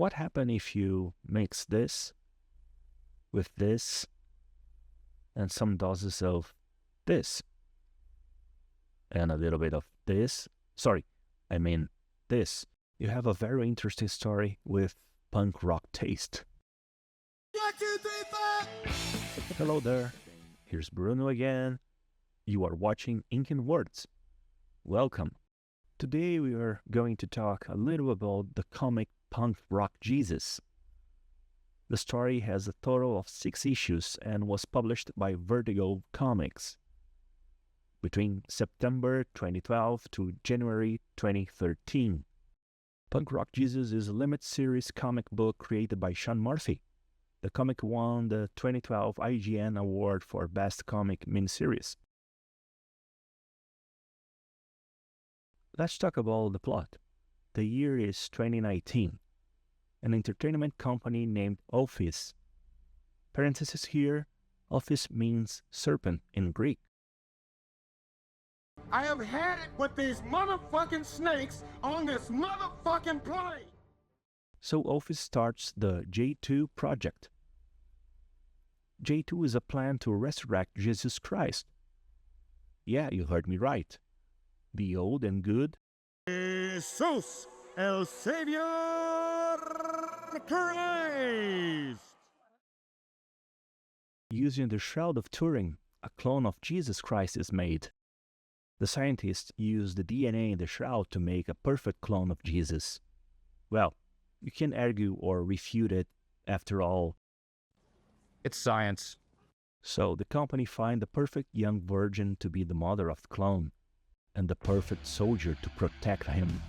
what happens if you mix this with this and some doses of this and a little bit of this? Sorry, I mean this. You have a very interesting story with punk rock taste. 1, 2, 3, 4. Hello there, here's Bruno again. You are watching Ink and Words. Welcome. Today we are going to talk a little about the comic Punk Rock Jesus. The story has a total of 6 issues and was published by Vertigo Comics between September 2012 to January 2013. Punk Rock Jesus is a limited series comic book created by Sean Murphy. The comic won the 2012 IGN Award for Best Comic Miniseries. Let's talk about the plot. The year is 2019. An entertainment company named Office. Parenthesis here, Office means serpent in Greek. I have had it with these motherfucking snakes on this motherfucking plane. So Office starts the J2 project. J2 is a plan to resurrect Jesus Christ. Yeah, you heard me right. The old and good Jesus, el Savior Christ. Using the Shroud of Turin, a clone of Jesus Christ is made. The scientists use the DNA in the shroud to make a perfect clone of Jesus. Well, you can argue or refute it. After all, it's science. So the company finds the perfect young virgin to be the mother of the clone, and the perfect soldier to protect him.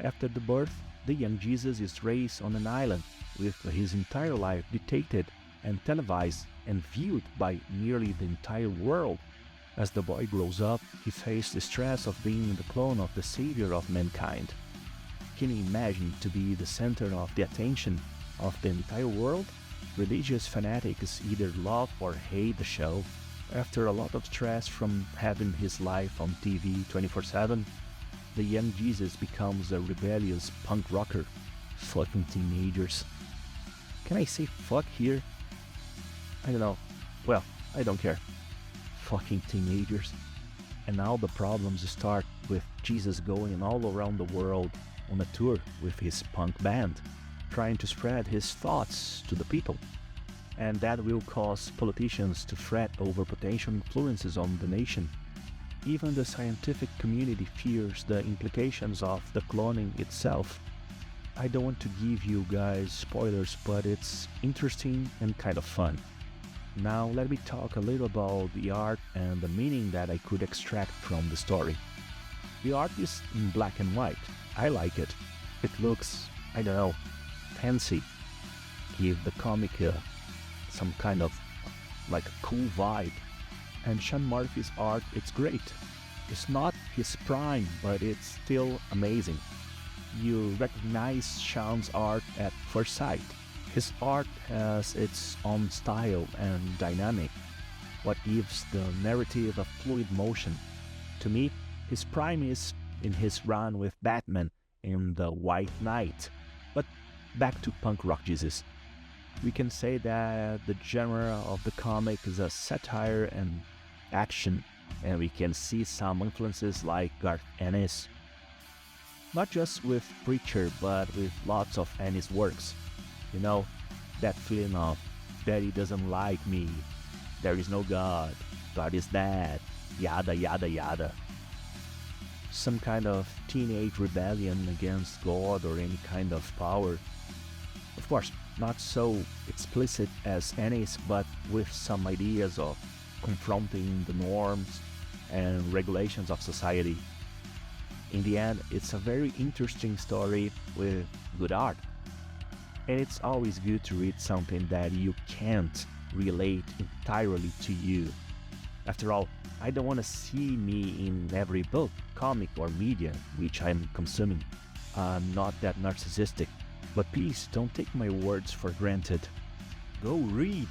After the birth, the young Jesus is raised on an island with his entire life dictated and televised and viewed by nearly the entire world. As the boy grows up, he faces the stress of being the clone of the savior of mankind. Can you imagine to be the center of the attention of the entire world? Religious fanatics either love or hate the show. After a lot of stress from having his life on TV 24/7, the young Jesus becomes a rebellious punk rocker. Fucking teenagers. Can I say fuck here? I don't know. Well, I don't care. Fucking teenagers. And now the problems start with Jesus going all around the world on a tour with his punk band, trying to spread his thoughts to the people. And that will cause politicians to fret over potential influences on the nation. Even the scientific community fears the implications of the cloning itself. I don't want to give you guys spoilers, but it's interesting and kind of fun. Now let me talk a little about the art and the meaning that I could extract from the story. The art is in black and white. I like it. It looks, I don't know, fancy. Give the comic some kind of like a cool vibe. And Sean Murphy's art, it's great. It's not his prime, but it's still amazing. You recognize Sean's art at first sight. His art has its own style and dynamic, what gives the narrative a fluid motion. To me, his prime is in his run with Batman in The White Knight. But back to Punk Rock Jesus. We can say that the genre of the comic is a satire and action, and we can see some influences like Garth Ennis. Not just with Preacher, but with lots of Ennis works. You know, that feeling of Daddy doesn't like me, there is no God, God is dead, yada yada yada. Some kind of teenage rebellion against God or any kind of power. Of course, not so explicit as Ennis, but with some ideas of confronting the norms and regulations of society. In the end, it's a very interesting story with good art. And it's always good to read something that you can't relate entirely to you. After all, I don't want to see me in every book, comic or media which I'm consuming. I'm not that narcissistic, but please don't take my words for granted. Go read!